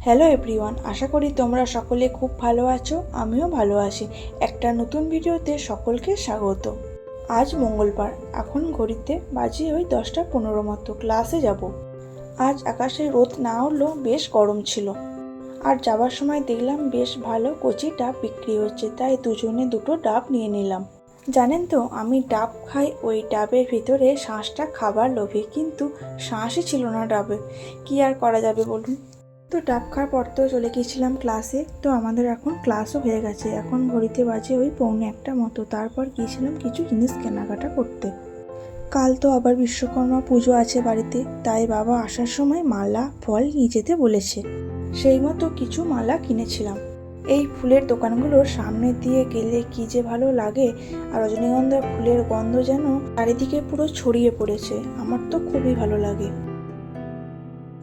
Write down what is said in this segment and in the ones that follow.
Hello everyone, আশা করি তোমরা সকলে খুব ভালো আছো। আমিও ভালো আছি। একটা নতুন ভিডিওতে সকলকে স্বাগত। আজ মঙ্গলবার, এখন ঘড়িতে বাজে ওই 10টা 15 মতো। ক্লাসে যাব। আজ আকাশে রোদ না উঠলেও বেশ গরম ছিল। আর যাবার সময় দেখলাম বেশ ভালো কচি ডাব বিক্রি হচ্ছে, তাই দুজনে দুটো ডাব নিয়ে নিলাম। জানেন তো, আমি ডাব খাই ওই ডাবের ভিতরে শাঁসটা খাবার লোভে, কিন্তু শাঁসই ছিল না ডাবে। কি আর করা যাবে বলুন। তো ডাব খাওয়ার পর তো চলে গিয়েছিলাম ক্লাসে। তো আমাদের এখন ক্লাসও হয়ে গেছে। এখন ঘড়িতে বাজে ওই 1:45 মতো। তারপর গিয়েছিলাম কিছু জিনিস কেনাকাটা করতে। কাল তো আবার বিশ্বকর্মা পুজো আছে বাড়িতে, তাই বাবা আসার সময় মালা ফল নিয়ে যেতে বলেছে। সেই মতো কিছু মালা কিনেছিলাম। এই ফুলের দোকানগুলোর সামনে দিয়ে গেলে কি যে ভালো লাগে, আর রজনীগন্ধা ফুলের গন্ধ যেন চারিদিকে পুরো ছড়িয়ে পড়েছে। আমার তো খুবই ভালো লাগে।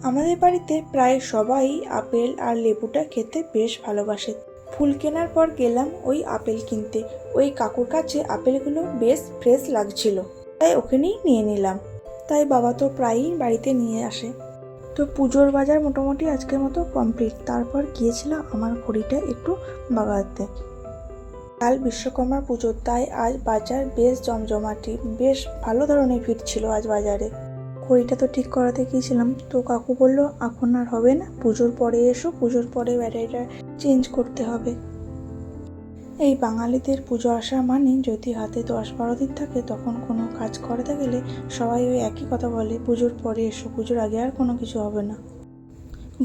আমাদের বাড়িতে প্রায় সবাই আপেল আর লেবুটা খেতে বেশ ভালোবাসে। ফুল কেনার পর গেলাম ওই আপেল কিনতে। ওই কাকুর কাছে আপেলগুলো বেশ ফ্রেশ লাগছিল, তাই ওখানেই নিয়ে নিলাম। তাই বাবা তো প্রায়ই বাড়িতে নিয়ে আসে। তো পুজোর বাজার মোটামুটি আজকের মতো কমপ্লিট। তারপর গিয়েছিলাম আমার ঘড়িটা একটু বাগাতে। কাল বিশ্বকর্মার পুজো, তাই আজ বাজার বেশ জমজমাটি। বেশ ভালো ধরনের ভিড় ছিল আজ বাজারে। ঘড়িটা তো ঠিক করাতে গিয়েছিলাম, তো কাকু বললো এখন আর হবে না, পুজোর পরে এসো, পুজোর পরে ব্যাটারিটা চেঞ্জ করতে হবে। এই বাঙালিদের পুজো আসা মানে যদি হাতে 10-12 দিন থাকে, তখন কোনো কাজ করাতে গেলে সবাই ওই একই কথা বলে, পুজোর পরে এসো, পুজোর আগে আর কোনো কিছু হবে না।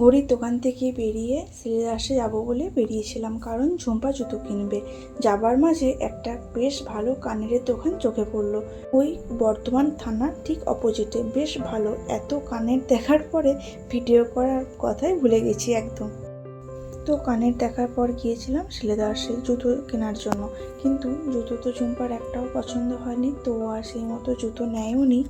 ঘড়ির দোকান থেকে বেরিয়ে শ্রীদাসে যাবো বলে বেরিয়েছিলাম, কারণ ঝুম্পা জুতো কিনবে। যাবার মাঝে একটা বেশ ভালো কানের দোকান চোখে পড়লো, ওই বর্ধমান থানার ঠিক অপোজিটে। বেশ ভালো। এত কানের দেখার পরে ভিডিও করার কথাই ভুলে গেছি একদম। তো কানের দেখার পর গিয়েছিলাম শ্রীদাসে জুতো কেনার জন্য, কিন্তু জুতো তো ঝুম্পার একটাও পছন্দ হয়নি, তো আর সেই মতো জুতো নেয়ও নি।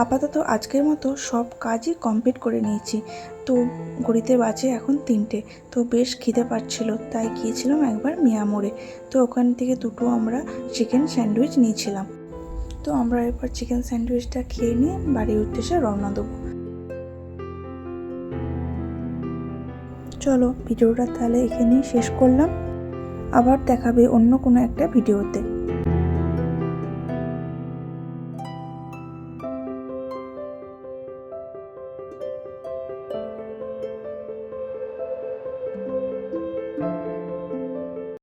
আপাতত আজকের মতো সব কাজই কমপ্লিট করে নিয়েছি। তো ঘড়িতে বাজে এখন 3টে। তো বেশ খিদে পাচ্ছিল, তাই গিয়েছিলাম একবার মিয়া মোড়ে। তো ওখান থেকে দুটো আমরা চিকেন স্যান্ডউইচ নিয়েছিলাম। তো আমরা এবার চিকেন স্যান্ডউইচটা খেয়ে নিয়ে বাড়ির উদ্দেশ্যে রওনা দেবো। চলো ভিডিওটা তাহলে এখানেই শেষ করলাম। আবার দেখাবে অন্য কোনো একটা ভিডিওতে।